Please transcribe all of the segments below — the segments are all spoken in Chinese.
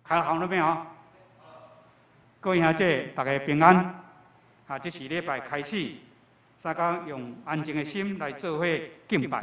开行了没有？各位兄姐，大家平安。这是礼拜开始，大家用安静的心来做伙敬拜。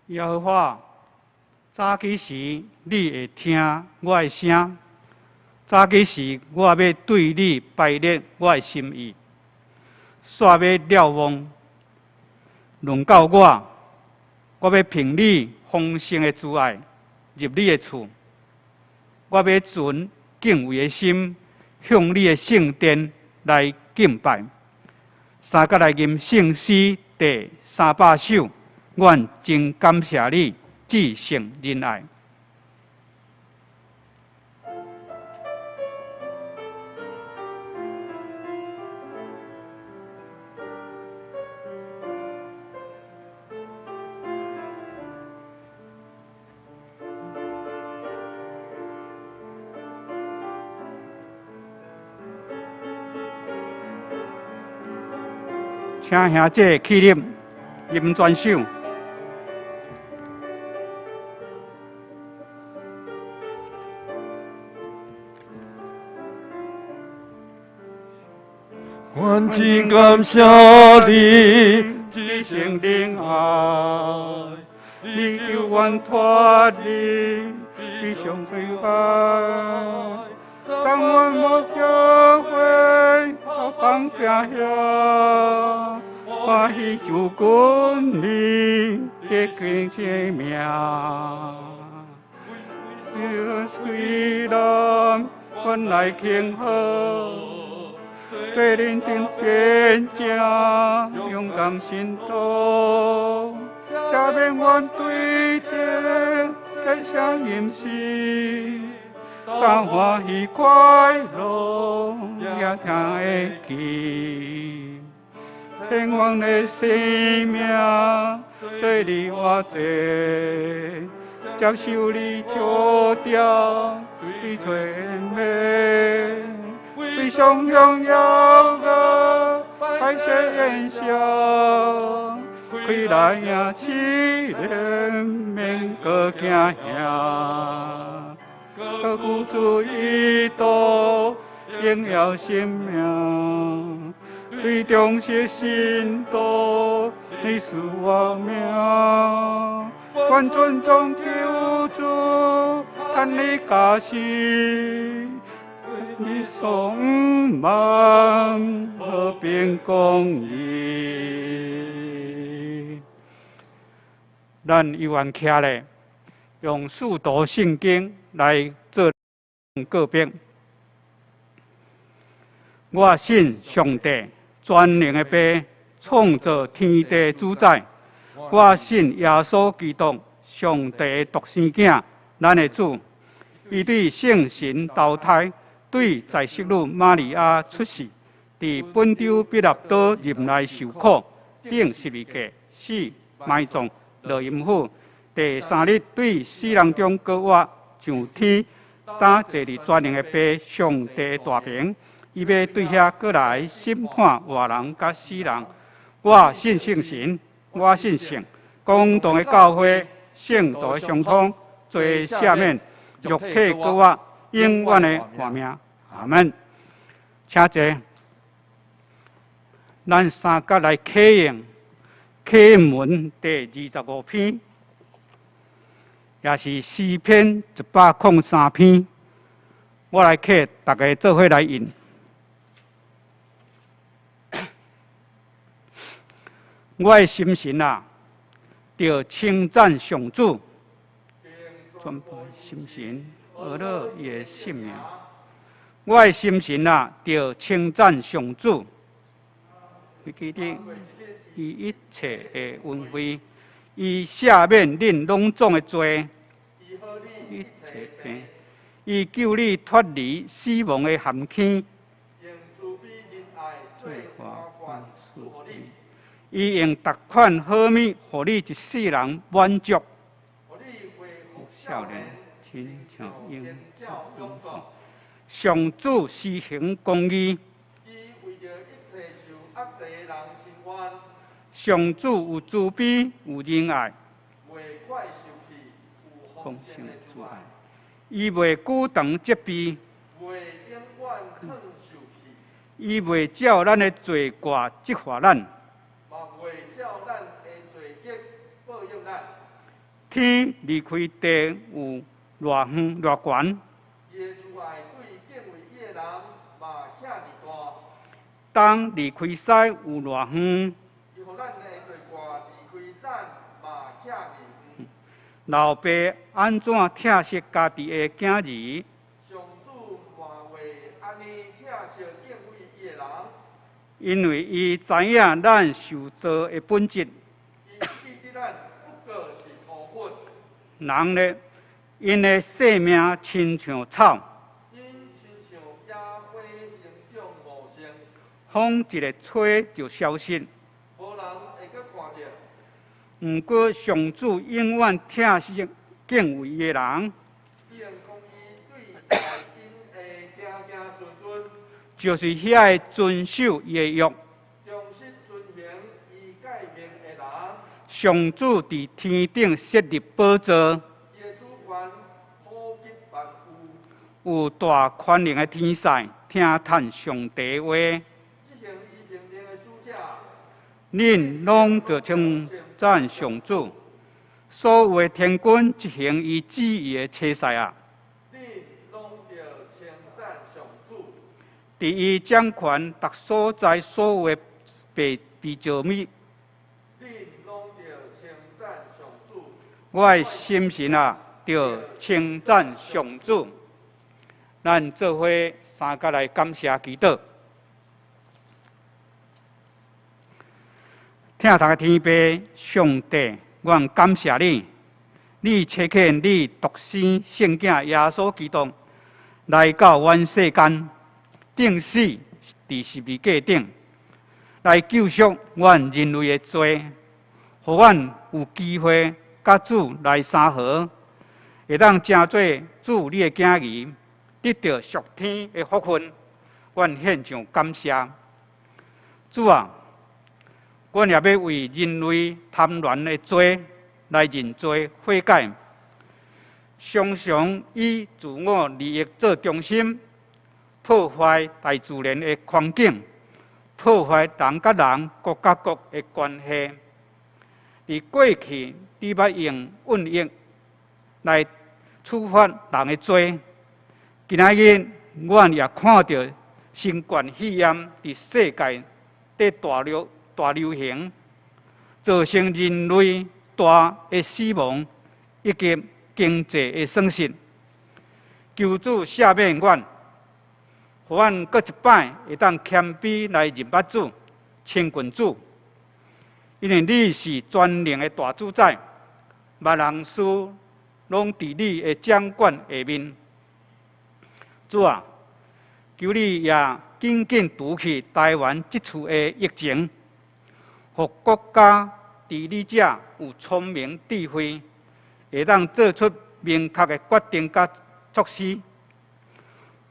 耶和华，早起时你会听我的声，早起时我要对你排列我的心意，煞要瞭望，轮到我要凭你丰盛的慈爱入你的厝，我要存敬畏的心，向你的圣殿来敬拜。三角来吟圣诗第300首。愿真感谢你至圣仁爱。请兄姐起立，吟全首。愿真感谢你至圣仁爱，你求愿托你，你上最爱，但愿无后悔，后放行遐，欢喜受君你的根生命，虽然愿来庆贺。做认真坚正，勇敢心头，才免怨对敌，改写吟诗，但欢喜快乐也听会记。天王的生命，做你我做，接受你照条，你全美。为上荣耀个百世炎笑，开来也凄凉，免搁惊吓，搁付出一道荣耀生命，对忠实信徒，你是我命，愿尊重救主，叹你家事。你充满和平公义，咱又愿徛咧，用四读圣经来做个别。我信上帝全能的爸，创造天地主宰，我信耶稣基督，上帝的独生囝，咱的主。伊对圣神投胎，对在世女玛利亚出世，伫本州彼拉多任内受苦，顶十字架，死埋葬，落阴府。第三日对死人中搁活上天，打坐伫全能的爸上帝的大屏，伊要对遐搁来审判活人甲死人。我信圣神，我信圣，公道的教会，圣道的相通，罪赦免，肉体搁活，永远的活命。阿门。请坐，咱三甲来启用启文第25篇。也是诗篇103篇，我来刻，大家做伙来印。我的心神啊，着称赞上主，全部心神，俄勒也性命。我的心神啊，着称赞上主，记得伊一切的恩惠。伊赦免恁拢总的罪，一切病，伊救你脱离死亡的陷阱，伊用逐款好物，互你一世人满足。少年亲像应众，上主施行公义。上主有慈悲，有仁爱，丰盛的慈爱。伊袂久长责备，伊袂照咱的罪过责罚咱，天离开地有偌远偌悬，东离开西有偌远。老爸安怎疼惜家己的囝儿？因为伊知影咱受造的本质。人呢，因的性命亲像草，风一个吹就消失。毋过上主永远疼惜敬畏的人，就是遐个遵守伊的约。上主伫天顶设立宝座，有大权能的天使听叹上帝的话，恁拢着称赞上主。所有的天君执行伊旨意的车赛啊！伫伊掌权，逐所在所有的被造物，我的心神啊，着称赞上主。咱做伙三甲来感谢祈祷。听读的天父上帝，愿感谢你，你差遣你独生圣囝耶稣基督来到阮世间，钉死伫十字架顶，来救赎阮人类的罪，互阮有机会甲主来相合，会当成做主你的囝儿，得到属天的福分。阮献上感谢，主啊！阮也要为人类贪婪的罪来认罪悔改，常常以自我利益做中心，破坏大自然的环境，破坏人甲人、国甲国的关系。伫过去，你捌用瘟疫来处罚人的罪，今仔日阮也看到新冠肺炎伫世界在大流行，造成人类大的死亡以及经济的损失。求主赦免阮，互阮搁一摆会当谦卑来认捌主、亲近主，因为你是全能的大主宰，万人事拢伫你的掌管下面。主啊，求你也紧紧除去台湾即处的疫情，互国家治理者有聪明智慧，会当做出明确的决定甲措施，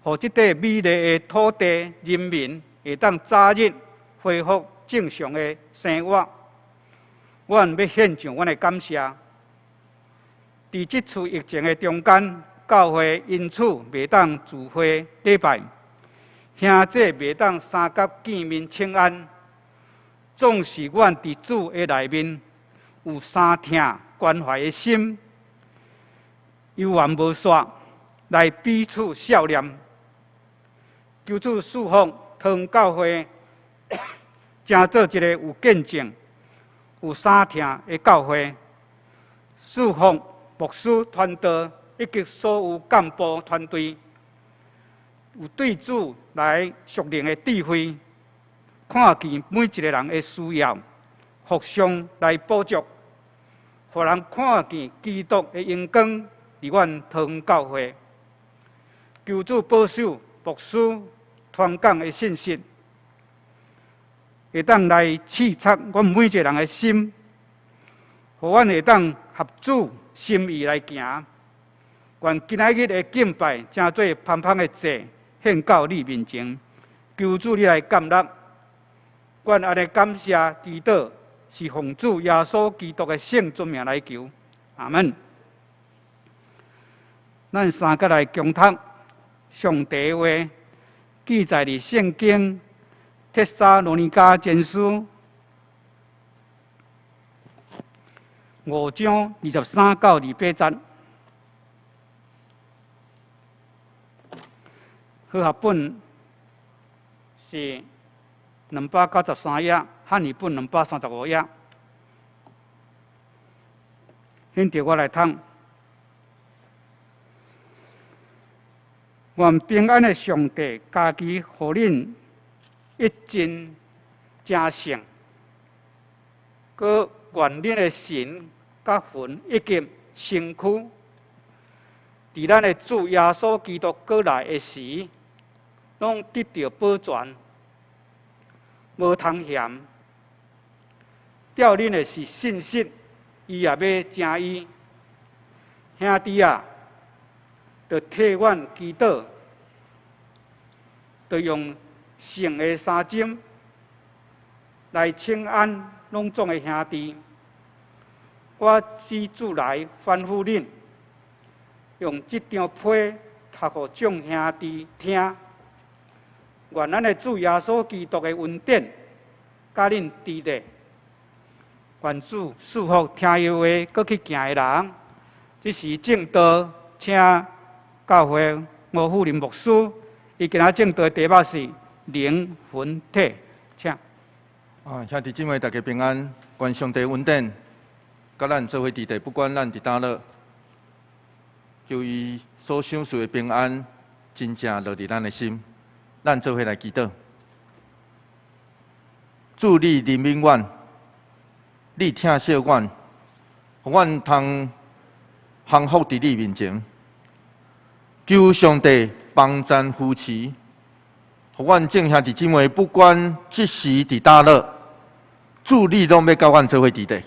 互即块美丽的土地人民会当早日恢复正常的生活。阮要献上阮的感谢。伫即次疫情的中间，教会因此袂当聚会礼拜，兄弟袂当三角见面请安。总是阮伫主的内面有相疼关怀的心，有缘无煞来彼此笑脸。求主赐福，让教会成做一个有见证、有相疼的教会。赐福牧师团队以及所有干部团队，有对主来属灵的智慧，看见每一个人的需要，互相来补足，互人看见基督的荣光伫阮堂教会。求主保守牧师传讲的信息，会当来刺激阮每一个人的心，互阮会当合主心意来行。愿今仔日的敬拜成做芳芳的祭，献到你面前，求主你来感纳。愿安尼感谢祈祷，是奉主耶稣基督的圣尊名来求，阿门。咱三个来共读上帝的话，记载伫圣经《帖撒罗尼迦前书》5章23到28节。和合本是293页，汉语本235页。现着我来读。愿平安的上帝家己互恁一真正圣，佮愿恁的神甲魂以及身躯，伫咱的主耶稣基督过来的时，拢得到保全，无通嫌。吊恁的是信息，伊也要正义。兄弟啊，就替阮祈祷，就用圣的三针来请安拢总的兄弟。我指主来吩咐恁，用这张批读互众兄弟听。愿咱的主耶稣基督的恩典，甲恁伫咧。愿主赐福听伊话，搁去行的人。这是正道，请教会吴富林牧师，伊今仔正道的题目是灵魂体，请。兄弟姊妹，大家平安，愿上帝恩典，甲咱做伙伫地，不管咱伫倒落，求伊所享受的平安，真正落伫咱的心。咱做伙来祈祷。主你怜悯阮，你疼惜阮，互阮通幸福伫你面前。求上帝帮咱扶持，互阮众兄弟姊妹，不管即时伫倒落，主你拢要甲阮做伙伫地。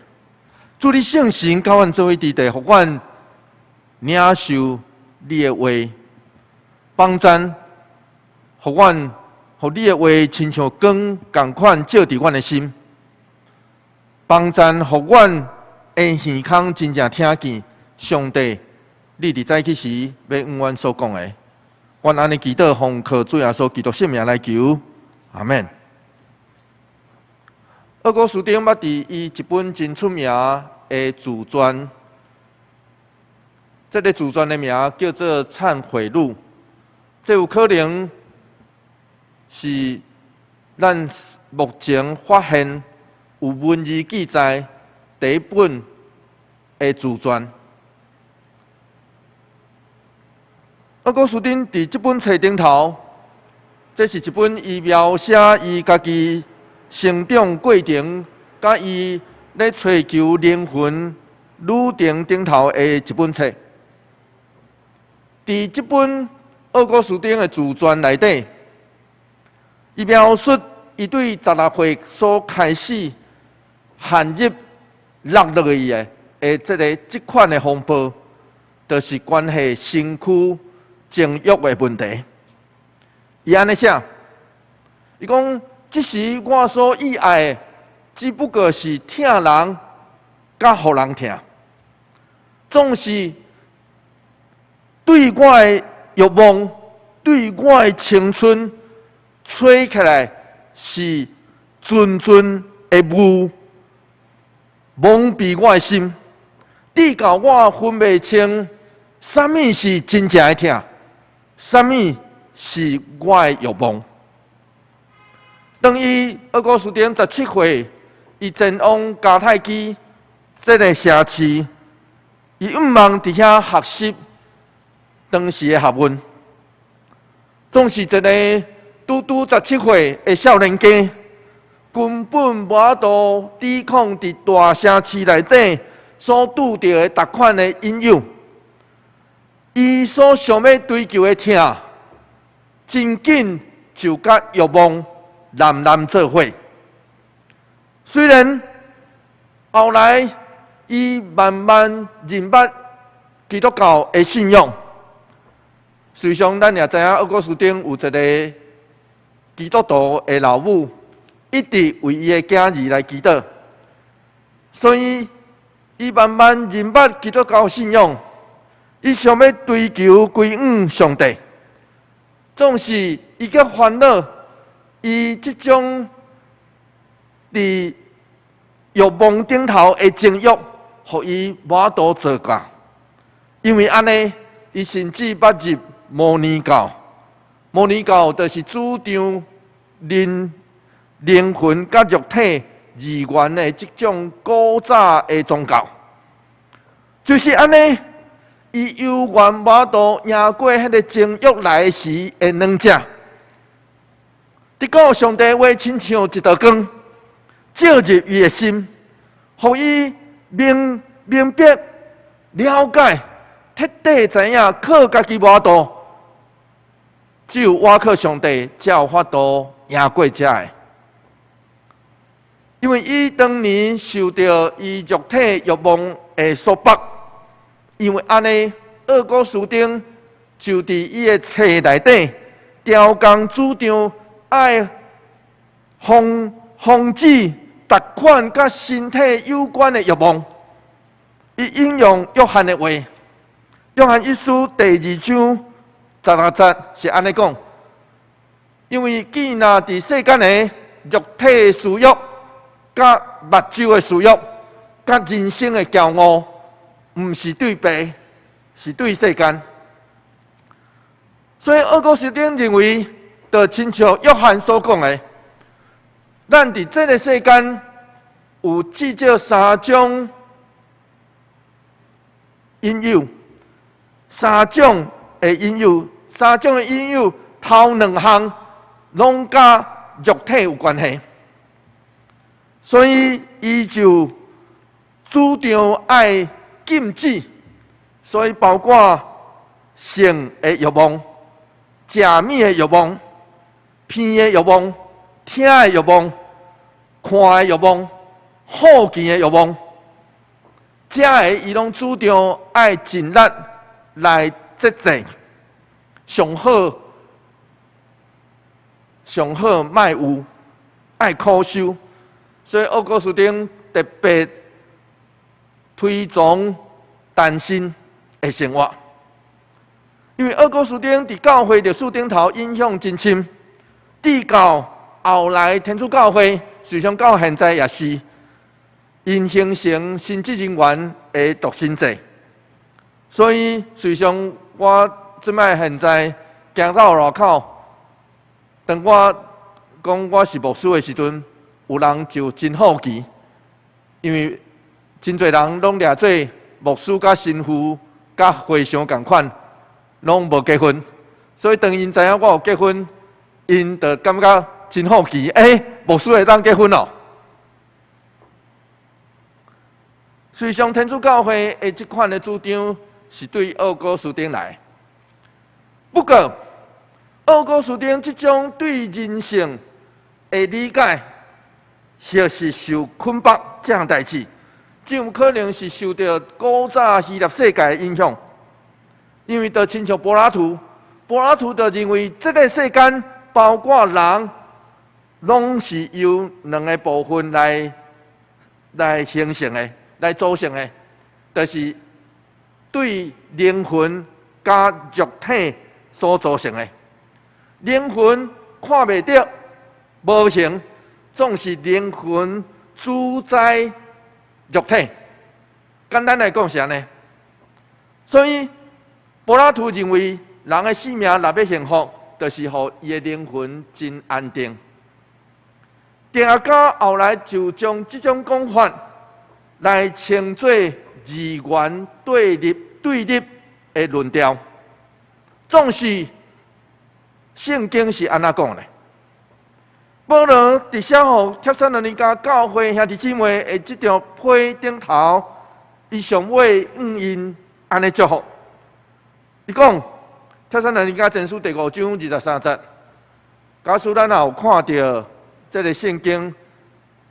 主你圣神甲阮做伙伫地，互阮领受你的话，帮咱。互阮，互你的话亲像光共款照伫阮的心，帮咱，互阮会耳孔真正听见上帝，你伫早起时要恩阮所讲的。阮安尼祈祷，奉靠主耶稣基督圣名来求，阿门。俄国书丁捌伫伊一本真出名的自传，这个自传的名叫做《忏悔录》，这有可能。是咱目前发现有文字记载第一本的自传。俄国书丁伫这本册顶头，这是一本伊描写伊家己成长过程甲伊咧追求灵魂旅程顶头的一本册。伫这本奥古斯丁的自传内底，伊描述伊对16岁所开始陷入落落去的这款的风暴，就是关系身躯情欲的问题。伊安尼写，伊讲：即时我所意爱的，只不过是疼人，甲互人疼，总是对我的欲望，对我的青春，吹起来是阵阵的雾，蒙蔽我的心，直到我分袂清，啥物是真正的疼，啥物是我的欲望。当伊奥古斯丁17岁，伊前往迦太基这个城市，伊毋望伫遐学习当时的学问，总是一个拄17岁的少年家，根本无法度抵抗伫大城市内底所拄到的逐款的引诱。伊所想要追求的疼，真紧就甲欲望南做伙。虽然后来伊慢慢认捌基督教的信仰，实际上咱也知影奥古斯丁有一个基督徒的老母，一直为伊的囝儿来祈祷，所以伊慢慢认捌基督教信仰，伊想要追求归向上帝，总是伊个烦恼，伊即种伫欲望顶头的情欲，互伊无法度做到。因为安尼，伊甚至捌入摩尼教。摩尼教就是主张灵魂甲肉体二元的即种古早的宗教。就是安尼，伊犹原无法度赢过迄个情欲来时的两者。直到上帝话亲像一道光，照入伊的心，互伊明白、了解、彻底知影，靠家己无法度，只有我靠上帝才有法度赢过这个。因为伊当年受到伊肉体欲望的束缚，因为安尼，奥古斯丁就伫伊的册内底，调工主张爱防止逐款甲身体有关的欲望。伊引用约翰的话，约翰一书第2章16节是安尼讲：因为既若伫世间的肉体的私欲、甲目睭的私欲、甲人生的骄傲，毋是对别，是对世间。所以奥古斯丁认为，就亲像约翰所讲的，咱伫这个世间有至少3种引诱，3种的引诱，3种的引诱，头2项拢甲肉体有关系，所以伊就主张爱禁止，所以包括性的欲望、食物的欲望、闻的欲望、听的欲望、看的欲望、好奇的欲望，这个伊拢主张爱尽力来节制，上好莫有，爱苦修。所以奥古斯丁特别推崇单身的生活，因为奥古斯丁伫教会历史顶头影响真深，直到后来天主教会，实际上到现在也是，因形成神职人员的独身制。所以实际上我即摆现在行到路口，当我讲我是牧师的时阵，有人就真好奇，因为真侪人拢掠做牧师甲神父甲和尚共款，拢无结婚，所以当因知影我有结婚，因就感觉真好奇，牧师会当结婚哦。随上天主教会的这款的主张是对奥古斯丁来，不过奥古斯丁这种对人性的理解，或是受捆绑这项代志，就有可能是受到古早希腊世界的影响，因为就亲像柏拉图就认为这个世间包括人，拢是由两个部分来形成的。来组成的，就是对灵魂加肉体所组成的。灵魂看袂到、无形，总是灵魂主宰肉体。简单来讲是安尼。所以柏拉图认为，人的生命若要幸福，就是互伊的灵魂真安定。定到后来就将这种讲法来称作二元对立的论调，总是圣经是安怎讲的？保罗伫写互帖撒罗尼迦教会兄弟姊妹的这条批顶头，伊上尾因安尼祝福。伊讲帖撒罗尼迦前书第5章23节，假使咱有看到这个圣经，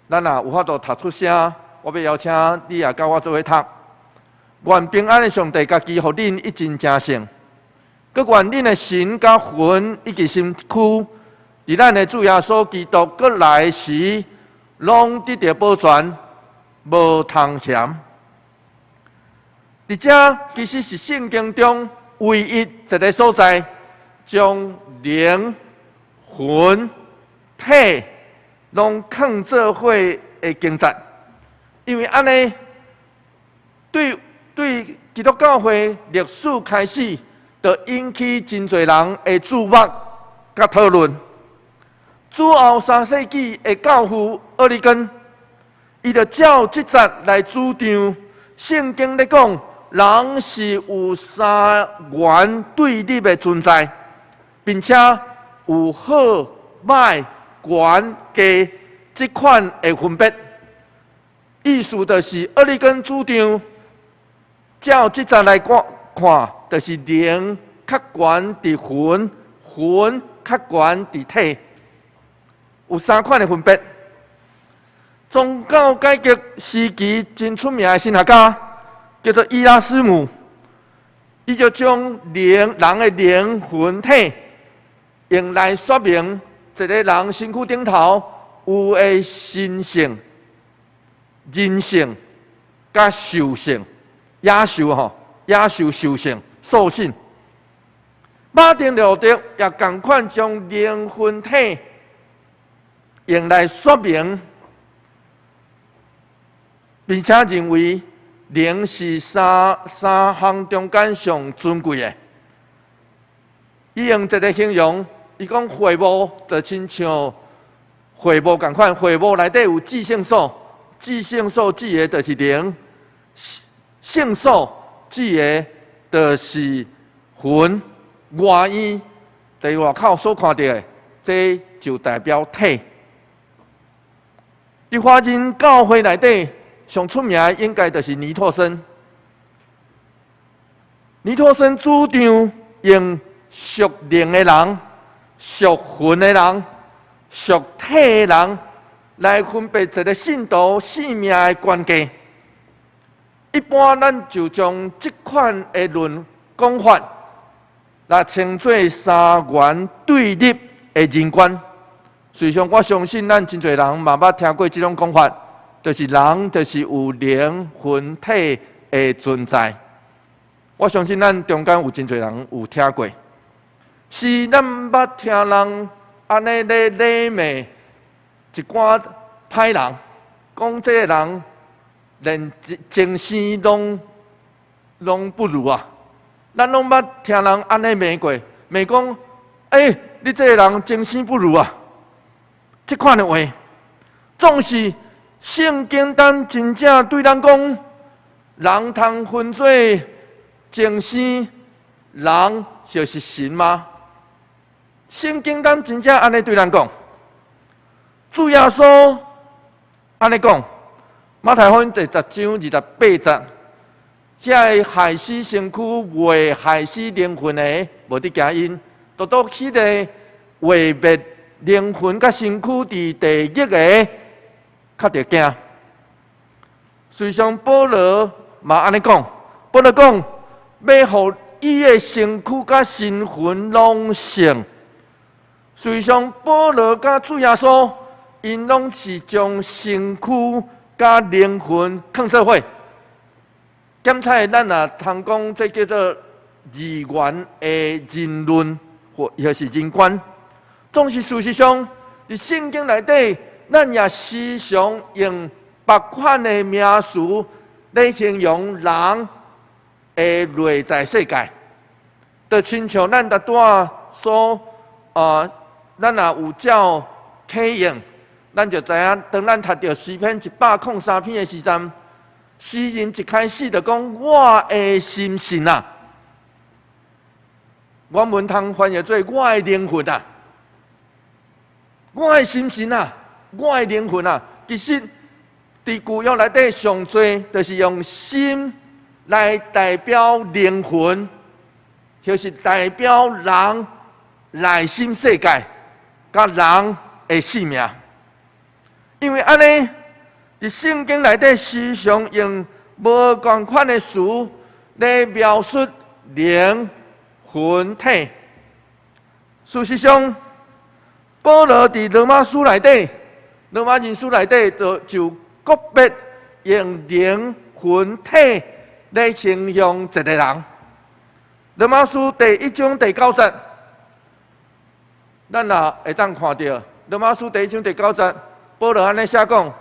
咱也有法度读出声。我要邀请你也甲我做伙读。愿平安的上帝家己，互恁一真正圣。佮愿恁的神、甲魂以及身躯，伫咱的主耶稣基督佮来时，拢得到保全，无通嫌。伫这其实是圣经中唯一一个所在，将灵、魂、体拢放做伙的经节。因为安尼，对基督教会历史开始，就引起真侪人的注目甲讨论。主后3世纪的教父奥里根，伊就照这节来主张，圣经咧讲，人是有三元对立的存在，并且有好、歹、悬、低这款的分别。意思就是奥里根主张，照这节来看，就是灵较悬伫魂，魂较悬伫体，有3款的分别。宗教改革时期真出名的神学家叫做伊拉斯姆，伊就将人的灵魂体用来说明一个人身躯顶头有的神性。人性、甲兽性、野兽兽性、兽性，马丁路德也同款将灵魂体用来说明，并且认为灵是三项中间上尊贵的。伊用一个形容，伊讲会幕就亲像会幕同款，会幕内底有至圣所。至圣所指的就是灵，圣所指的就是魂。外院伫外口所看到的，这就代表体。伫华人教会内底上出名的应该就是尼托生。尼托生主张用属灵的人、属魂的人、属体的人。来分别一个信徒性命的关键。一般咱就将这款的论讲法，来称作三元对立的人观。实际上，我相信咱真侪人嘛捌听过这种讲法，就是人就是有灵魂体的存在。我相信咱中间有真侪人有听过，是咱捌听人安尼咧礼骂。一寡歹人讲，这个人连精神拢不如啊！咱拢捌听人安尼骂过，骂讲，你这个人精神不如啊！这款的话，总是圣经中真正对咱讲，人通分做精神，人就是神吗？圣经中真正安尼对咱讲。主耶稣安尼讲，马太福音第10章28节，遐害死身躯未害死灵魂的，无得惊因；独独迄个毁灭灵魂甲身躯伫地狱的，较着惊。虽上保罗嘛安尼讲，保罗讲要互伊的身躯甲身魂拢成。虽上保罗甲主耶稣，因拢是将身躯甲灵魂放做伙。检采咱也通讲，这叫做二元的人论，或是人观。总是事实上，伫圣经内底，咱也时常用别款的名词来形容人的内在世界。就亲像咱大多所咱也有照体用，咱就知影，当咱读到诗篇103篇的时阵，诗人一开始就讲：“我的心神啊，原文通翻译做我的灵魂啊，我的心神啊，我的灵魂啊。”其实，伫旧约内底上侪就是用心来代表灵魂，就是代表人内心世界。甲人的性命，因为安尼，伫圣经内底时常用无共款的词来描述灵魂体。事实上，保罗伫罗马书内底、罗马人书内底，就个别用灵魂体来形容一个人。罗马书第1章第9节。咱也会当看到罗马书第1章第9节，保罗安尼写讲：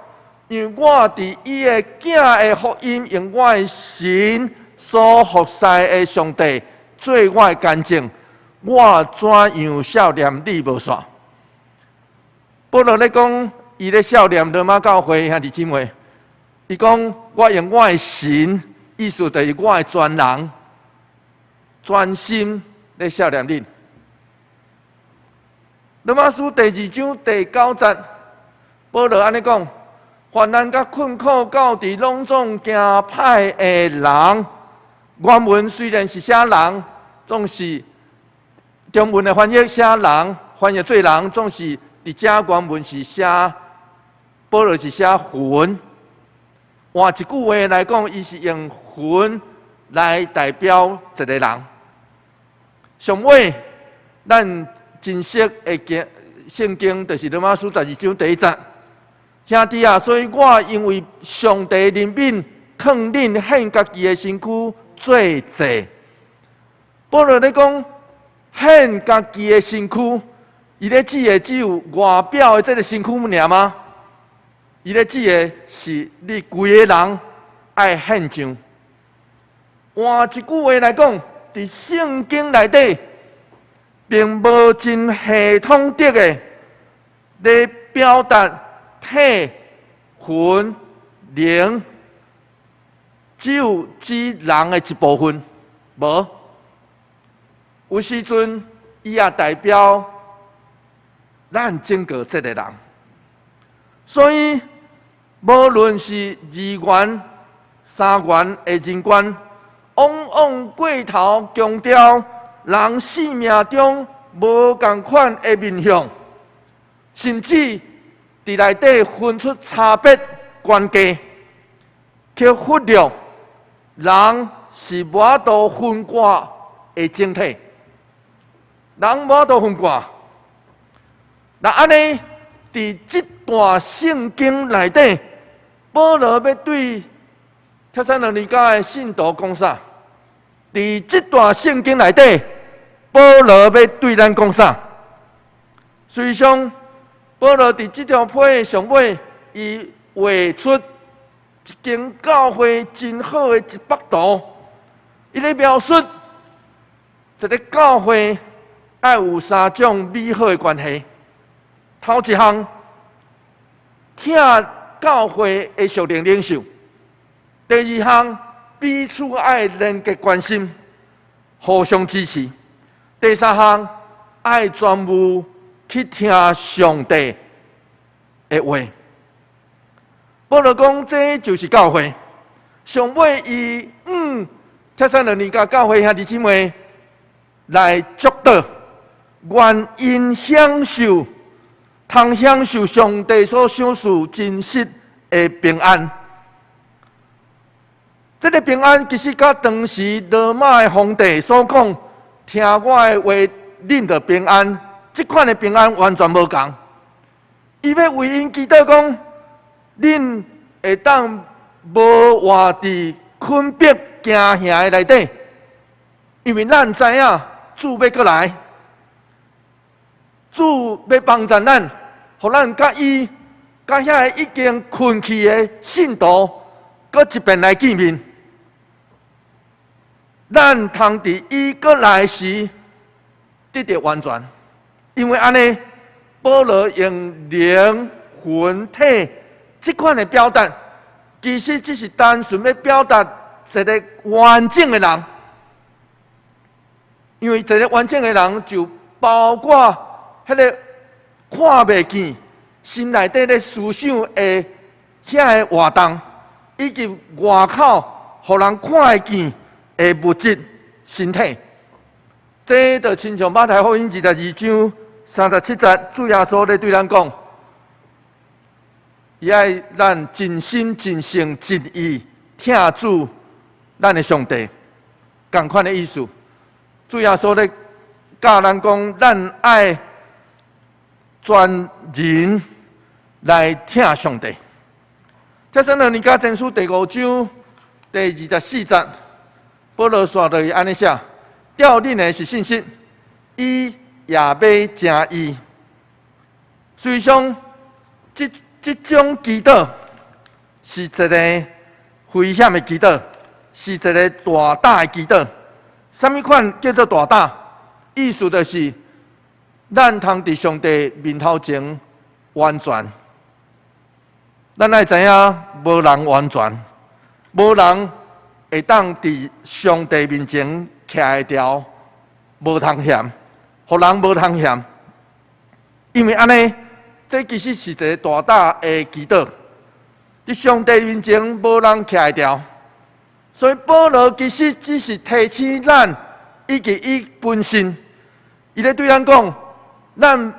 因为我伫伊的囝的福音，用我的神所服侍的上帝做我的见证，我怎样少年你无煞？保罗咧讲，伊咧少年罗马教会兄弟姊妹，伊讲我用我的神，意思就是我的全人，专心咧少年你。罗马书第2章第9节，保罗安尼讲：患难甲困苦到伫拢总惊歹的人，原文虽然是写人，总是中文的翻译写人，翻译做人，总是伫遮原文是写保罗是写魂。换一句话来讲，伊是用魂来代表一个人。上尾，咱真实的圣经就是罗马书12章第1节，兄弟啊，所以我因为上帝怜悯，劝恁献家己的身躯做祭。保罗咧讲献家己的身躯，伊咧指的只有外表的这个身躯尔吗？伊咧指的是你规个人爱献上。换一句话来讲，伫圣经内底，并无真系统的来表达体、魂、灵，只有指人的一部分，无。有时阵，伊也代表咱整个这个人。所以，无论是二元、三元的人观，往往过头强调人生命中无同款的面向，甚至伫内底分出差别关系，却忽略人是无法度分割的整体。人无法度分割。那安尼，伫这段圣经内底，保罗要对帖撒罗尼迦的信徒讲啥？伫这段圣经内底，保罗要对咱讲啥？实际上，保罗伫这条批的上尾，伊画出一间教会真好的一幅图。伊咧描述一个教会爱有三种美好的关系。头一项，听教会的属灵领袖；第二项，彼此爱连结关心，互相支持；第三项，爱专务去听上帝的话。保罗讲，这就是教会。上尾伊帖撒罗尼迦教会兄弟姊妹来祝祷，愿因通享受上帝所赏赐真实的平安。这个平安其实甲当时罗马的皇帝所讲，听我的话，恁就平安。这款的平安完全无同。伊要为因祈祷讲，恁会当无活伫困迫惊吓的内底，因为咱知影主要过来，主要帮助咱，互咱甲伊甲遐已经困去的信徒，搁一遍来见面。咱通伫伊搁来时得到完全，因为安尼，保罗用灵魂体这款的表达，其实只是单纯要表达一个完整的人，因为一个完整的人就包括迄个看袂见、心内底咧思想的遐个活动，以及外口互人看会见的物质身体。这就亲像马太福音22章37节，主耶稣咧对咱讲。伊爱咱真心、真性、真意听主，咱的上帝，同款的意思。主耶稣咧教咱讲，咱爱全人来听上帝。帖撒罗尼迦前书第5章第24节，保罗说的安尼写：吊恁的是信心，伊也要正义。虽上这种祈祷是一个危险的祈祷，是一个大胆的祈祷。什么款叫做大胆？意思就是，咱通伫上帝面头前完全。咱爱知影，无人完全，无人会当伫上帝面前徛会牢，无通嫌，互人无通嫌，因为安尼。这其实是一个大胆的祈祷，伫上帝面前无人徛会牢，所以保罗其实只是提醒咱，以及伊本身，伊咧对咱讲，咱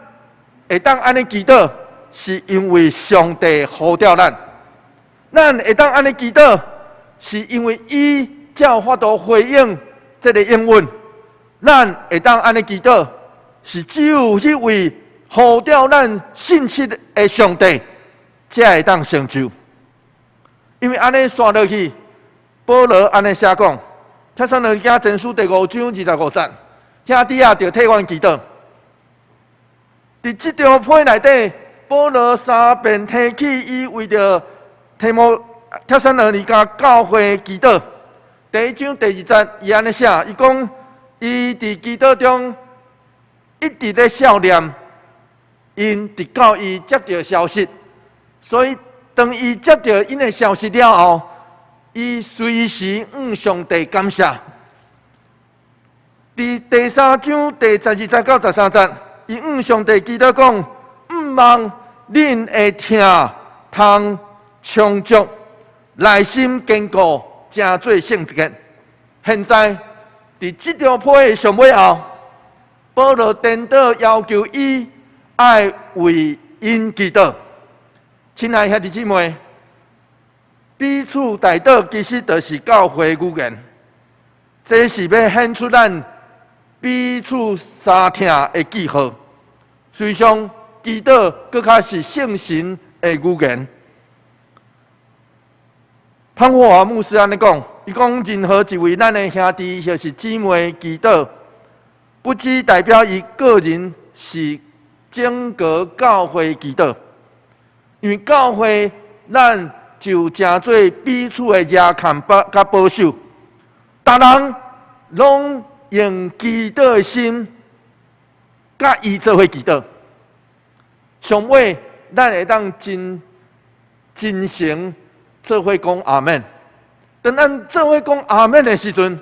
会当安尼祈祷，是因为上帝呼召咱；咱会当安尼祈祷，是因为伊才有法度回应这个应允；咱会当安尼祈祷，是只有迄位。呼召咱信息的上帝，才会当成就。因为安尼算落去，保罗安尼写讲：帖撒罗尼迦前书第5章25节，兄弟啊，着替阮祈祷。伫这张批内底，保罗三遍提起伊为着帖撒罗尼迦教会祈祷。第1章第2节，伊安尼写，伊讲伊伫祈祷中一直咧笑念。因直到伊接到消息，所以当伊接到因的消息了后，伊随时向上帝感谢。伫第3章第12节到13节，伊向上帝祈祷讲：毋望恁会听通充足，内心坚固，真做圣洁。现在伫这张批的上尾后，保罗颠倒要求伊。爱为因祈祷，亲爱兄弟姊妹，彼此代祷其实就是教会语言，这是要显出咱彼此相听的记号。虽上祈祷更较是圣神的语言。潘霍华牧师安尼讲，伊讲任何一位咱的兄弟或是姊妹祈祷，不只代表伊个人是。整个教会祈祷，因为教会咱就诚做彼此的热看甲保守，逐人拢用祈祷的心，甲伊做伙祈祷。上尾咱会当真诚做伙讲阿门。当咱做伙讲阿门的时阵，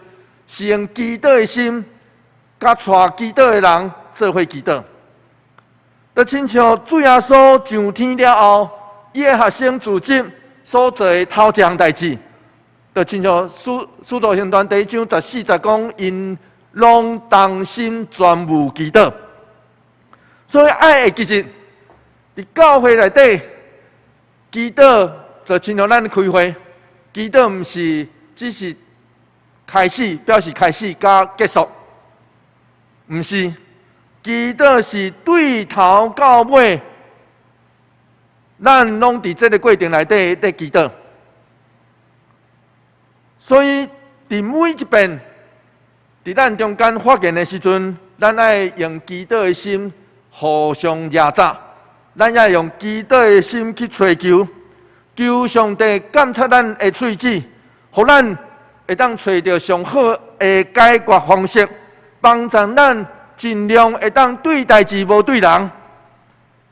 是用祈祷的心，甲带祈祷的人做伙祈祷。就亲像主耶稣上天了后，伊的学生自责，所做的头一项代志，就亲像使徒行传第1章14节讲，因拢同心专务祈祷。所以爱的其实，伫教会内底，祈祷就亲像咱开会，祈祷毋是只是开始，表示开始加结束，毋是。祈祷是对头到尾，咱拢伫这个过程内底在祈祷。所以，伫每一遍伫咱中间发言的时阵，咱爱用祈祷的心互相压榨，咱也用祈祷的心去追求，求上帝监察咱的喙齿，互咱会当找到上好的解决方式，帮助咱尽量会当对代志无对人。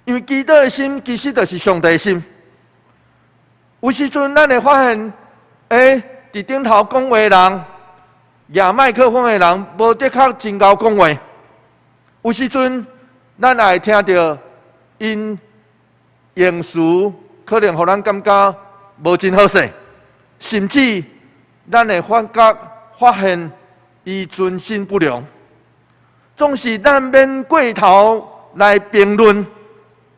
因为祈祷的心其实就是上帝的心。有时阵咱会发现，伫顶头讲话的人，举麦克风的人，无的确真够讲话。有时阵咱也会听到因用词，可能互咱感觉无真好势，甚至咱会发现伊尊心不良。总是咱免过头来评论、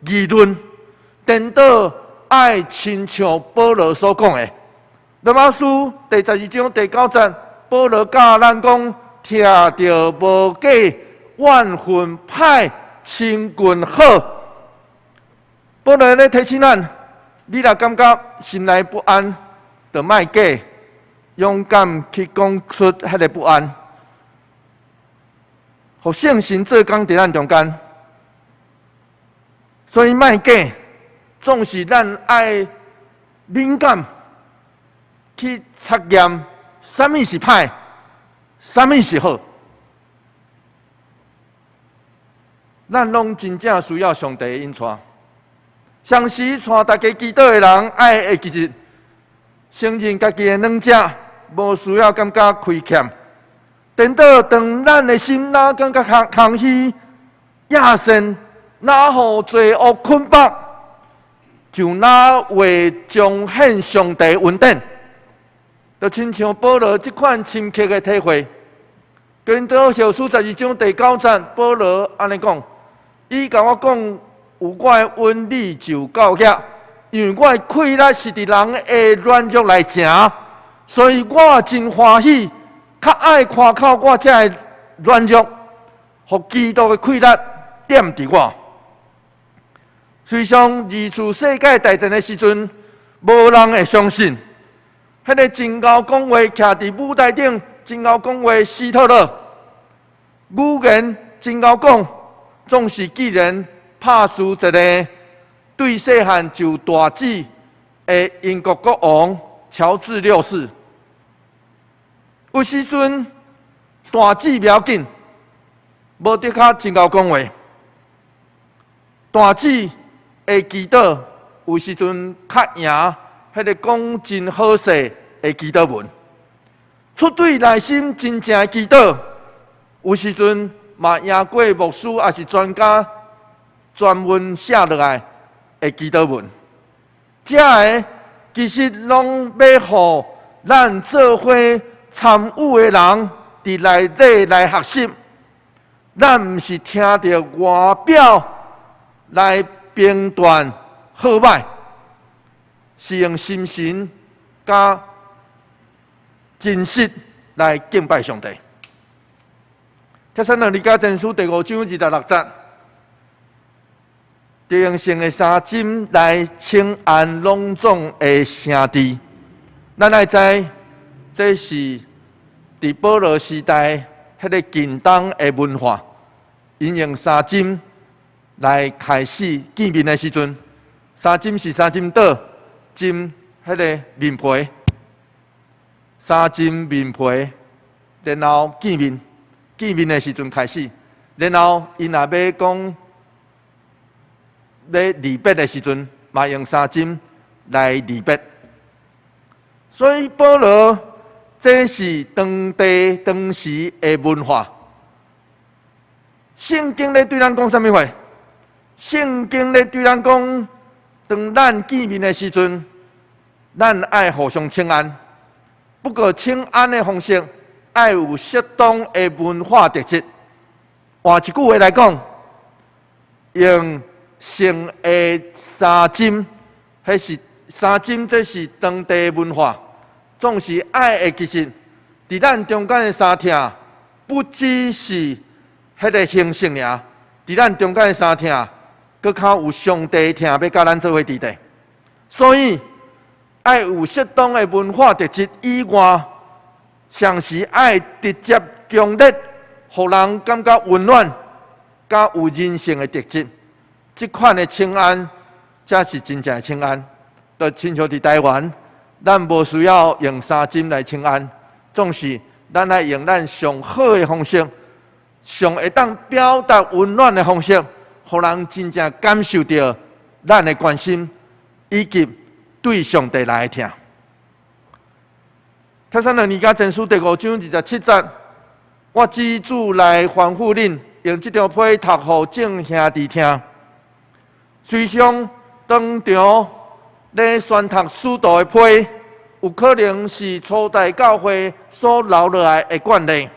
议论，颠倒爱亲像保罗所讲的。罗马书第12章第9节，保罗教咱讲：听着无假，万分歹，亲近好。保罗咧提醒咱：你若感觉心内不安，就莫假，勇敢去讲出迄个不安。互圣神做工伫咱中间，所以莫假，总是咱爱敏感去测验什么是歹，什么是好。咱拢真正需要上帝的引带，上时带大家祈祷的人，爱会记住承认家己的软弱，无需要感觉亏欠。颠倒当咱的心哪感觉空虚、野性，哪互罪恶捆绑，就哪会彰显上帝恩典。就亲像保罗这款深刻的体会。哥林多后书12章第9节，保罗安尼讲：伊甲我讲，有我的恩理就够遐，因为我的气力是伫人的软弱来成，所以我真欢喜。较爱看靠我这的软弱，互基督的气力点伫我。虽然二次世界大战的时阵，无人会相信，迄个真高讲话徛伫舞台顶，真高讲话希特勒，语言真高讲，总是既然拍输一个对细汉就大志的英国国王乔治6世。有时阵大志不要紧，无得较真够讲话。大志会祈祷，有时阵较赢迄个讲真好势的祈祷文。出对内心真正的祈祷，有时阵嘛赢过牧师也是专家专门写落来的祈祷文。这个其实拢要互咱做伙参与的人伫内底来学习，咱毋是听着外表来评断好歹，是用心神加真实来敬拜上帝。帖撒罗尼迦前书第5章26节，就用神的三针来称安隆重的圣地。咱爱知，这是伫保罗时代迄个近东的文化，因用三针来开始见面的时阵，三针是三针倒，针迄个面皮，三针面皮，然后见面，见面的时阵开始，然后因若要讲要离别的时阵，嘛用三针来离别。所以保罗这是当地当时的文化。圣经咧对咱讲啥物话？圣经咧对咱讲，当咱见面的时阵，咱爱互相请安，不过请安的方式爱有适当的文化特质。换一句话来讲，用性的三针，迄是三针，这是当地文化。总是爱的，其实伫咱中间的三听，不只是迄个形式尔，伫咱中间的三听，搁较有上帝听要甲咱做伙伫地。所以爱有适当的文化特质以外，上是爱直接强烈，互人感觉温暖，甲有人性的特质。这款的请安，才是真正的请安。就亲像伫台湾，咱无需要用三针来请安，总是咱来用咱上好的方式，上会当表达温暖的方式，互人真正感受到咱的关心，以及对上帝来听。帖撒罗尼迦前书第5章27节，我旨主来吩咐恁，用这条批读互众兄弟听。虽上当场咧宣读使徒的批，有可能是初代教会所留落来的惯例，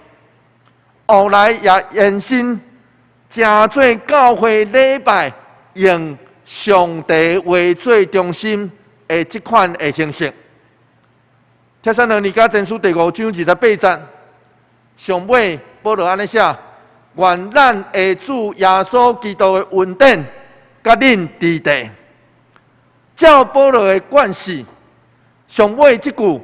后来也延伸，正做教会礼拜用上帝为最中心的这款的形式。帖撒罗尼迦前书第5章28节，上尾保罗安尼写：愿咱的主耶稣基督的恩典，甲恁伫地。照保罗的惯势，上尾这句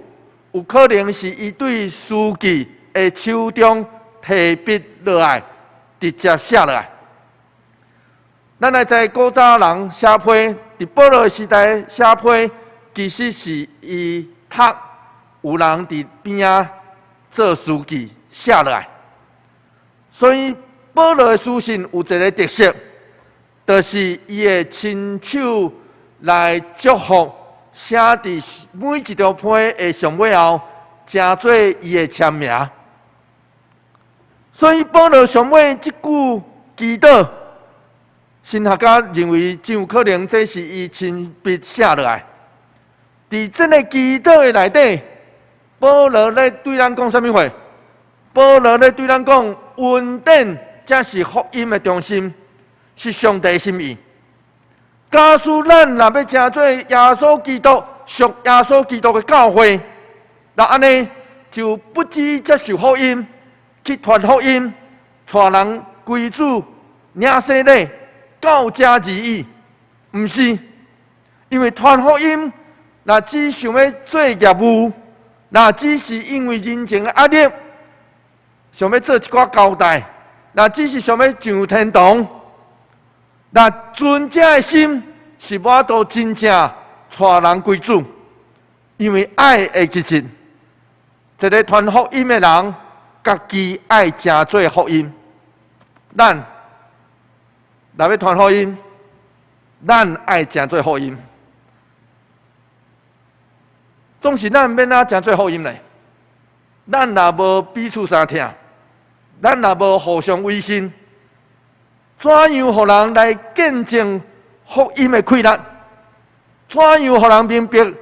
有可能是伊对书记的手中提笔落来，直接写落来。咱来知古早人写批，伫保罗时代写批，其实是伊读有人伫边仔做书记写落来。所以保罗的书信有一个特色，就是伊会亲手来祝福，写伫每一条批的上尾后，加做伊的签名。所以保罗上尾这句祈祷，神学家认为真有可能这是伊亲笔写落来。伫这个祈祷的内底，保罗咧对咱讲啥物话？保罗咧对咱讲，恩典才是福音的中心，是上帝的心意。假使咱若要成做耶稣基督属耶稣基督的教会，那安尼就不只接受福音，去传福音，带人归主、领洗礼、到家而已，毋是。因为传福音，若只想要做业务，若只是因为人情的压力，想要做一寡交代，若只是想要上天堂。那尊者的心是无法度真正带人归主，因为爱的其实，一个传福音的人，家己爱真做福音。咱若要传福音，咱爱真做福音。总是咱免真做福音嘞。咱若无彼此相听，咱若无互相威信。怎样互人来见证福音的快乐？怎样互人明白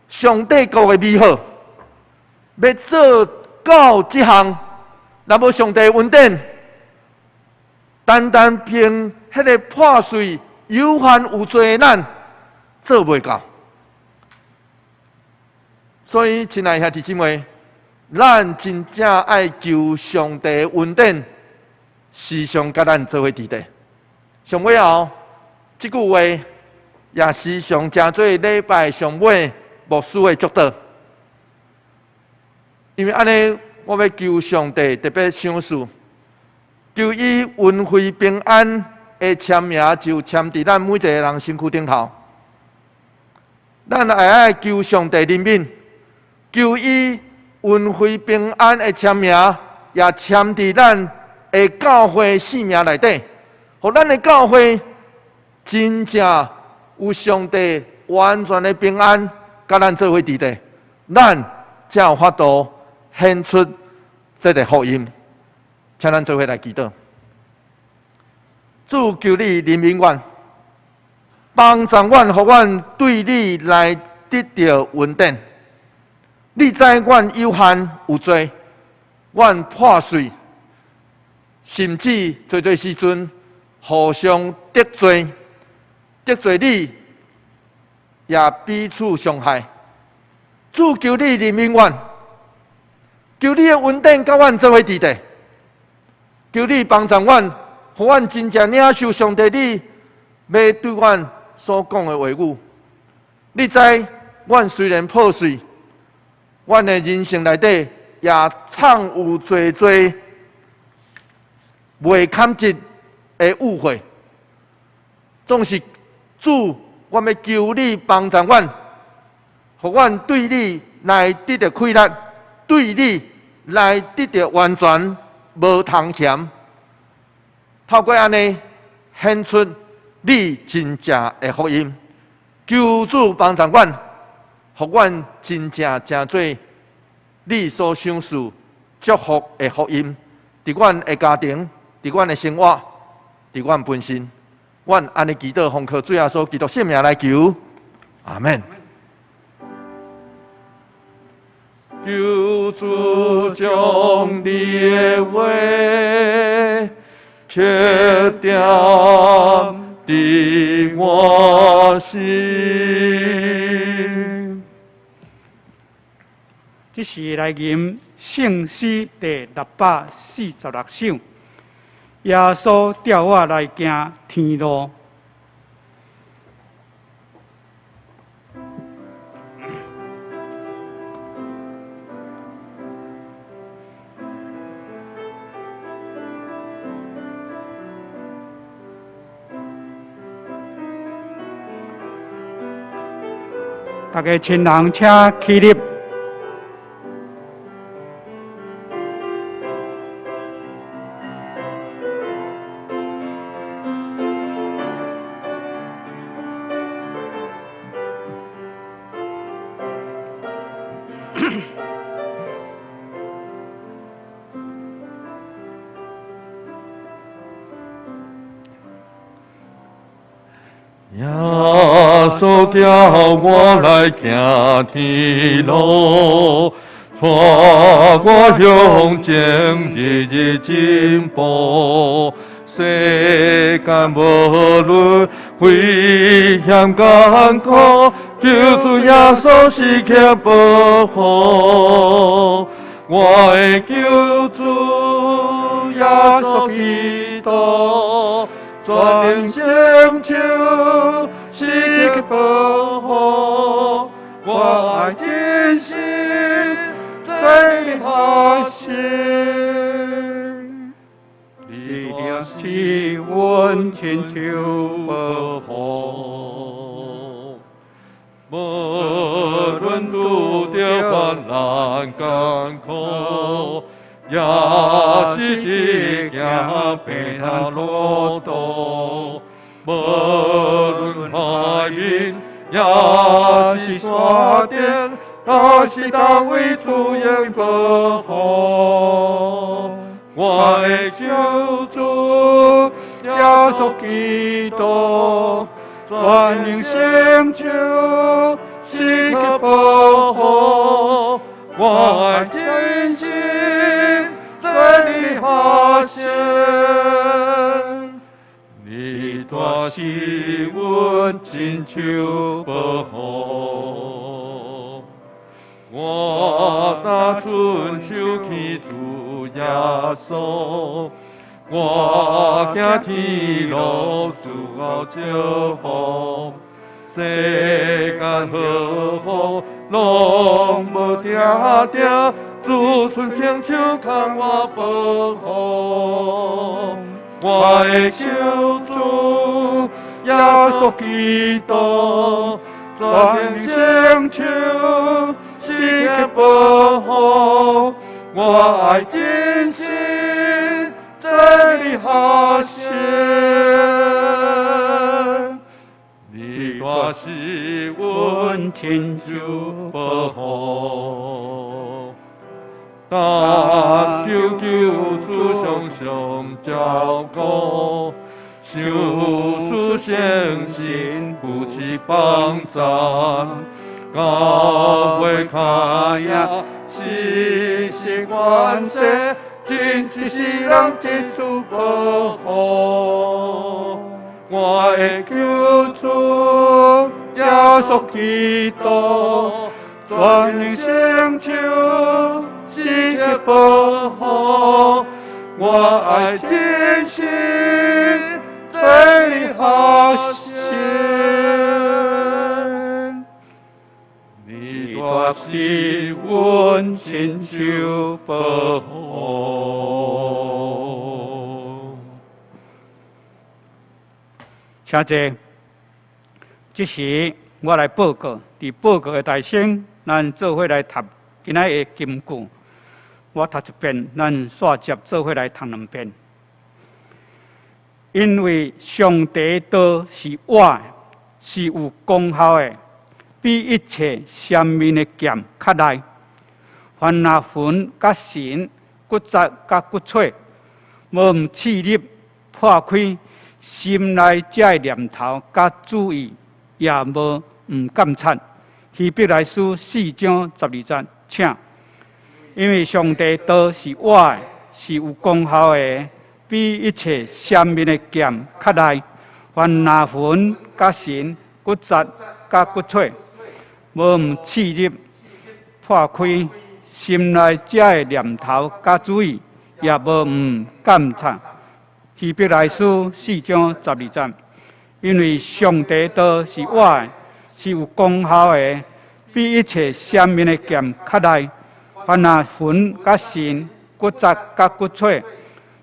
上帝国的美好？要做到这项，若无上帝恩典，单单凭迄个破碎、有限有罪的咱，做袂到。所以，亲爱兄弟姊妹，咱真正爱求上帝的恩典。时常甲咱做伙伫地，上尾后，即句话也时常成做礼拜上尾牧师的祝祷。因为安尼，我要求上帝特别赏赐，求伊运费平安的签名就签伫咱每一个人身躯顶头。咱也爱求上帝怜悯，求伊运费平安的签名也签伫咱的教会性命内底，互咱的教会真正有上帝完全的平安，甲咱做伙伫地，咱才有法度献出这个福音。请咱做伙来祈祷。主求你怜悯阮，帮助阮，互阮对你来得到稳定。你知阮有限有罪，阮破碎，甚至侪时阵互相得罪，得罪你，也彼此伤害。主求你怜悯阮，求你的稳定甲阮做伙伫地，求你帮助阮，互阮真正领受上帝你要对阮所讲的话语。你知，阮虽然破碎，阮的人生内底也藏有侪未堪值的误会。总是主，我要求你帮助阮，互阮对你来得到快乐，对你来得到完全无通嫌。透过安尼显出你真正的福音，求主帮助阮，互阮真正成做你所赏赐祝福的福音，伫阮的家庭，伫阮的生活，伫阮本身。阮安尼祈祷，奉靠主耶稣基督圣名来求，阿门。求主将你的话刻定伫我心。这是来吟圣诗第646首。耶稣调我来行天路。大家亲人请起立。耶稣叫我来行天路，带我向前日日进步。世间无论危险艰苦，求主耶稣时刻保护。我的救主耶稣基督。全能成就，时刻保护，我爱真心在你下心。你就是阮亲像保护，无论拄着患难艰苦。也是伫行平坦路途，无论海面，也是山顶，也是单位主人保护。我的救主耶稣基督，全能成就，时刻保护。我爱真心在你下线，你大是阮亲像保护。我若伸手去主耶稣，我行天路主后祝福。世间好福，拢无定定，主存成就看我保护。我的救主耶稣基督，全能成就，时刻保护。我爱真心在你下线。你大是阮亲像保护，但求主常常照顾，相思相信扶持帮助，高位卡呀，时时关心，真一世人一处保护。我的救主耶稣基督，全人成就世界保护。我爱真心对你好心，你若是阮亲像保护。请坐。这时我来报告，伫报告的大声，咱做伙来读今仔的金句。我读一遍，咱煞接做伙来读两遍。因为上帝道是活的，是有功效的，比一切生命的剑较利。凡那魂甲神、骨质甲骨髓，无唔刺入破开心内这的念头甲主意，也无唔监察。希伯来书4章12节，请。因为上帝道是活的，是有功效的，比一切生命的剑较利。凡那魂甲神、骨质甲骨髓，无唔刺入破开心内这的念头甲主意，也无唔监察。希伯来书4章12节，因为上帝道是活的，是有功效的，比一切生命的剑较利。凡那魂甲神、骨质甲骨髓，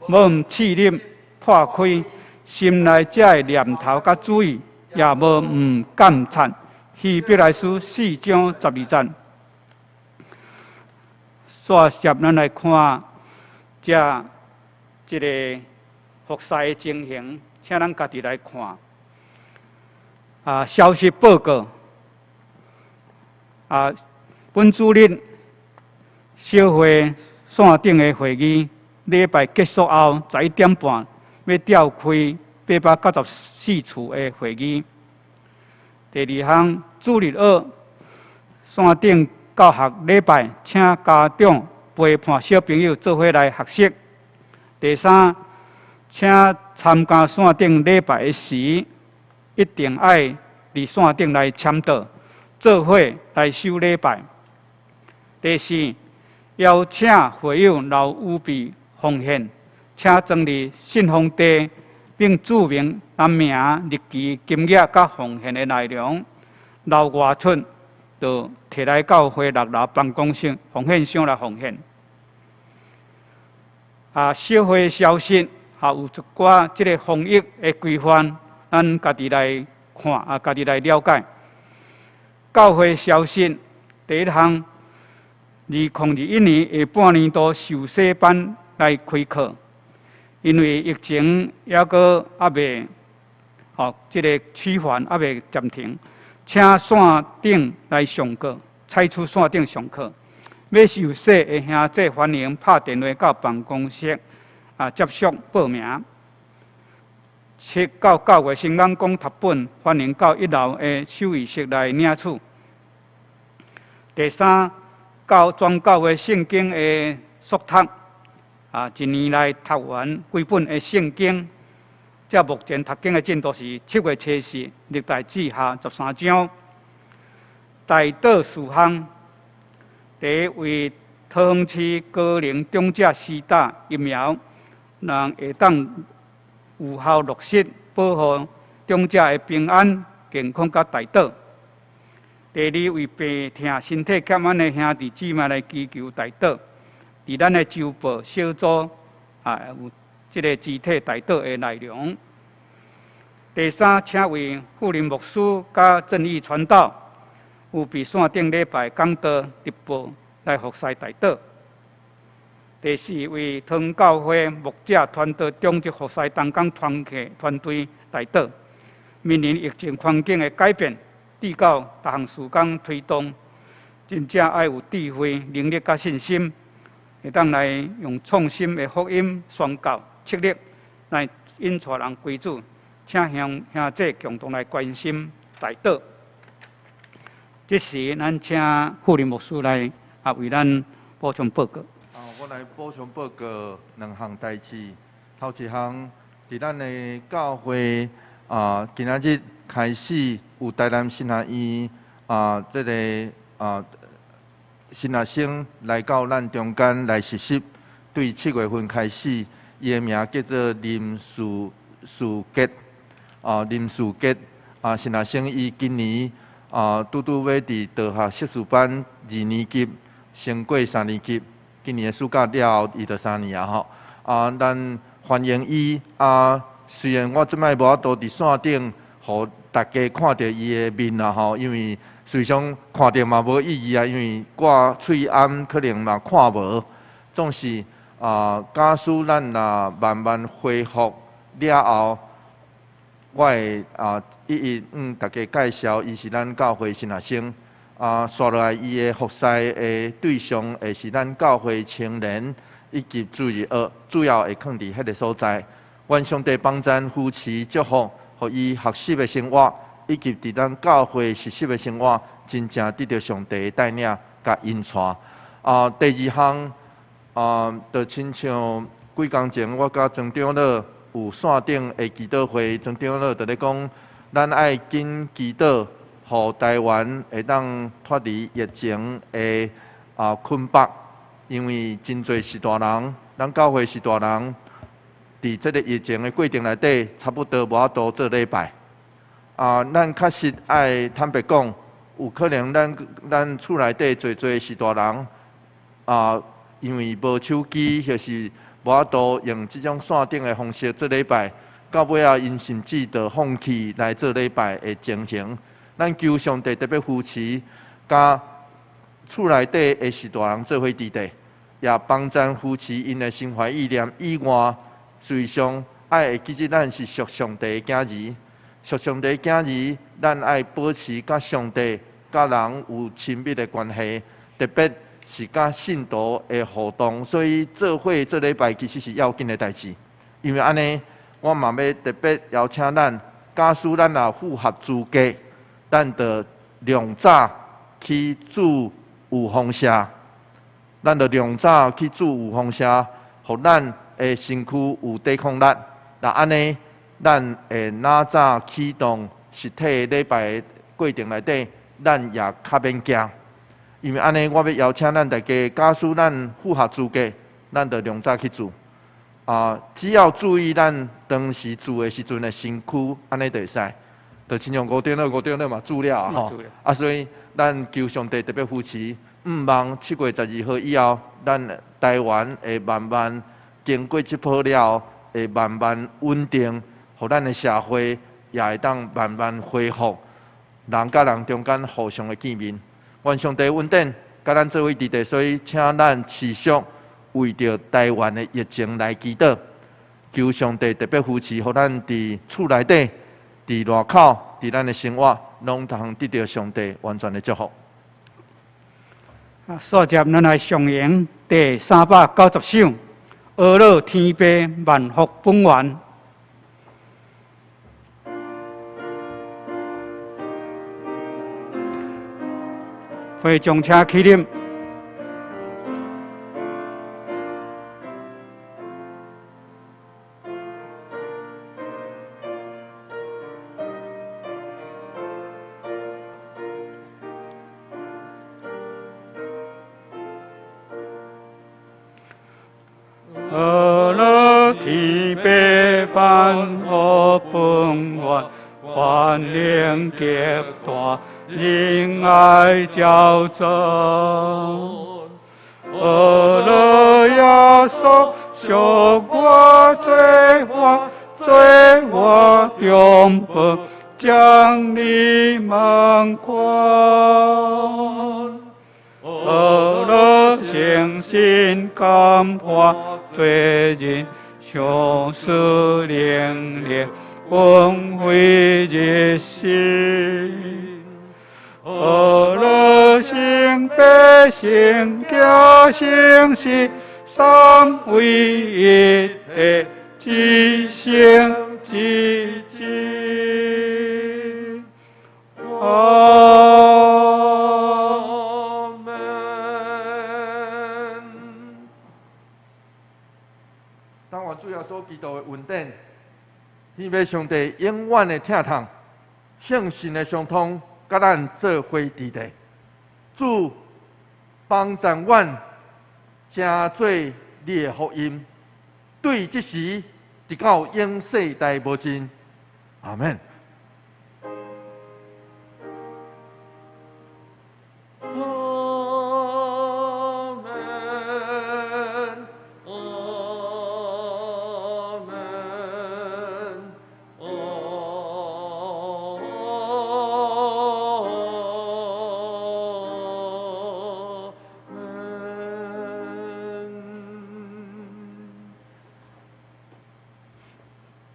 无唔刺入破开心内这的念头甲主意，也无唔监察。希伯来书4章12节。煞接咱来看这一个服侍的情形，请咱家己来看。消息报告。本主日小会线顶的会议，礼拜结束后11点半要召开894处的会议。第二项，主日二线顶教学礼拜，请家长陪伴小朋友做伙来学习。第三，请参加线顶礼拜的时，一定要伫线顶来签到，做伙来守礼拜。第四，邀请会友留预备奉献，请整理信封地，并注明单名、日期、金额甲奉献的内容。留外出就摕来教会6楼办公室奉献箱来奉献。小会消息有一寡即个防疫的规范，咱家己来看，家己来了解。教会消息第一项。2021年下半年度授洗班来开课，因为疫情还阁未，这个趋缓未暂停，请线顶来上课，采取线顶上课。要受洗的兄弟欢迎拍电话到办公室接续报名。7到9月新港讲读本，欢迎到1楼的手艺室来领取。第三。全教会圣经的速读，一年来读完几本的圣经。这目前读经的进度是7月74，历代志下13章。代祷4项，第一为桃园市高龄长者施打疫苗，让会当有效落实保护长者的平安健康甲代祷。第二为病痛、身体欠安的兄弟姊妹来祈求代祷，伫咱的周报小组有即个集体代祷的内容。第三，请为富林牧师甲正义传道有备线顶礼拜讲道直播来服侍代祷。第四，为桃园教会牧者团队中职服侍同工团队代祷，面临疫情环境的改变。递到各项事工推动，真正要有智慧、能力甲信心，会当来用创新的福音宣告策略来引带人归主。请兄弟共同来关心代祷。这时咱请护理牧师来为咱补充报告。我来补充报告2项代志。头一项，伫咱的教会今仔日开始有台南新学院这个新学生来到咱中间来实习。对7月份开始，伊的名叫做林树杰林树杰新学生伊今年拄要伫大学硕士班2年级升过3年级，今年的暑假了后，伊就3年吼。咱欢迎伊虽然我即摆无法度伫线顶，互大家看到伊的面啦吼，因为随常看到嘛无意义因为挂喙暗可能嘛看无。总是假使咱若慢慢恢复了后，我会一大家介绍，伊是咱教会新学生。刷落来，伊的服侍的对象会是咱教会青年，以及主要会放伫迄个所在。愿上帝帮咱夫妻祝福，互伊学习的生活，以及伫咱教会实习的生活，真正得到上帝的带领甲引带。第2项。就亲像几工前，我甲庄长老有线顶的祈祷会，庄长老就咧讲，咱爱紧祈祷，互台湾会当脱离疫情的捆绑，因为真侪是大人，咱教会是大人，伫这个疫情的过程内底，差不多无法度做礼拜。咱确实爱坦白讲，有可能咱厝内底侪是大人因为无手机，或是无法度用即种线顶的方式做礼拜，到尾因甚至就放弃来做礼拜的情形。咱求上帝特别扶持，甲厝内底的是大人做伙伫地，也帮咱扶持因的心怀意念以外，随上爱会记住咱是属上帝的囝儿，属上帝的囝儿，咱爱保持甲上帝、甲人有亲密的关系，特别。是甲信徒的互动，所以做伙做礼拜其实是要紧的代志。因为安尼，我嘛要特别邀请咱，假使咱也符合资格，咱就量早去做有风社，咱就量早去做有风社，互咱的身躯有抵抗力。那安尼，咱会哪早启动实体礼拜的过程内底，咱也较免惊。因为安尼，我要邀请咱大家，假使咱符合资格，咱就量早去做。只要注意咱当时做的时阵的身躯，安尼就会使。就亲像5点了嘛，做了吼。所以咱求上帝特别扶持，望7月12号以后，咱台湾会慢慢经过这波了，会慢慢稳定，互咱的社会也会当慢慢恢复，人甲人中间互相的见面。愿上帝稳定，甲咱做伙伫地，所以请咱持续为着台湾的疫情来祈祷，求上帝特别扶持，互咱伫厝内底、伫外口、伫咱的生活，拢通得到上帝完全的祝福。续接咱来上演第390首《阿乐天父万福本源》。会众请起立。阿乐天父万福本源，欢灵极大。因爱交真，阿乐耶稣属我罪我中报，将你们关。阿乐诚心感化罪人，相思连连，恩惠热心。阿乐心百姓家兴是三位一体，即兴即静。阿度的稳定，希望上帝永远的疼痛，圣神的相通，甲咱做伙伫地。主帮助阮，真做你的福音，对即时直到永世代无尽。阿门。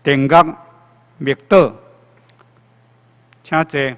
定觉密祷，请坐。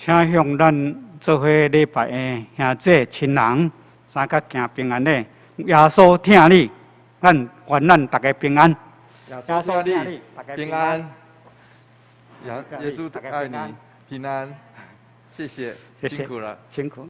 请向咱做伙礼拜的兄弟亲人，三甲行平安的，耶稣听你，咱愿咱大家平安。耶稣听你，平安。耶稣爱你，平安。谢谢，辛苦了，辛苦。